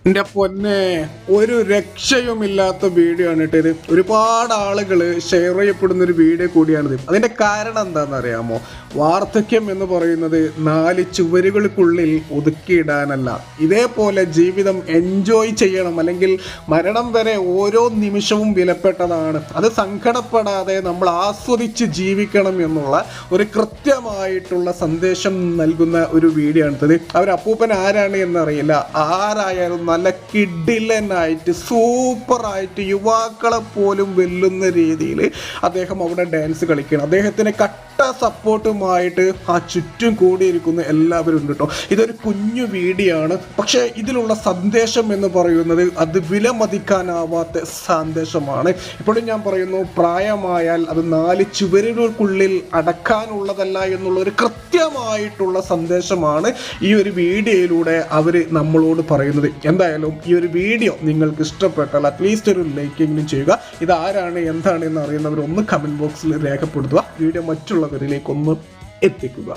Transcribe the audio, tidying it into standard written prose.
എൻ്റെ പൊന്നെ, ഒരു രക്ഷയുമില്ലാത്ത വീഡിയോ ആണ് ഇത്. ഒരുപാട് ആളുകൾ ഷെയർ ചെയ്യപ്പെടുന്ന ഒരു വീഡിയോ കൂടിയാണിത്. അതിൻ്റെ കാരണം എന്താണെന്ന് അറിയാമോ? വാർദ്ധക്യം എന്ന് പറയുന്നത് 4 ചുവരുകൾക്കുള്ളിൽ ഒതുക്കിയിടാനല്ല. ഇതേപോലെ ജീവിതം എൻജോയ് ചെയ്യണം, അല്ലെങ്കിൽ മരണം വരെ ഓരോ നിമിഷവും വിലപ്പെട്ടതാണ്. അത് സങ്കടപ്പെടാതെ നമ്മൾ ആസ്വദിച്ച് ജീവിക്കണം എന്നുള്ള ഒരു കൃത്യമായിട്ടുള്ള സന്ദേശം നൽകുന്ന ഒരു വീഡിയോ ആണിത്. അവർ അപ്പൂപ്പൻ ആരാണ് എന്നറിയില്ല. ആരായാലും നല്ല കിഡിലനായിട്ട് സൂപ്പറായിട്ട് യുവാക്കളെ പോലും വെല്ലുന്ന രീതിയിൽ അദ്ദേഹം അവിടെ ഡാൻസ് കളിക്കണം. അദ്ദേഹത്തിന് കട്ട സപ്പോർട്ടുമായിട്ട് ആ ചുറ്റും കൂടിയിരിക്കുന്ന എല്ലാവരും ഉണ്ട് കേട്ടോ. ഇതൊരു കുഞ്ഞു വീഡിയോ ആണ്, പക്ഷേ ഇതിലുള്ള സന്ദേശം എന്ന് പറയുന്നത് അത് വിലമതിക്കാനാവാത്ത സന്ദേശമാണ്. ഇപ്പോഴും ഞാൻ പറയുന്നു, പ്രായമായാൽ അത് 4 ചുവരുകൾക്കുള്ളിൽ അടക്കാനുള്ളതല്ല എന്നുള്ള ഒരു കൃത്യമായിട്ടുള്ള സന്ദേശമാണ് ഈ ഒരു വീഡിയോയിലൂടെ അവർ നമ്മളോട് പറയുന്നത്. എന്തായാലും ഈ ഒരു വീഡിയോ നിങ്ങൾക്ക് ഇഷ്ടപ്പെട്ടാൽ അറ്റ്ലീസ്റ്റ് ഒരു ലൈക്കെങ്കിലും ചെയ്യുക. ഇതാരാണ് എന്താണ് എന്ന് അറിയുന്നവർ ഒന്ന് കമൻറ്റ് ബോക്സിൽ രേഖപ്പെടുത്തുക. വീഡിയോ മറ്റുള്ളവരിലേക്ക് ഒന്ന് എത്തിക്കുക.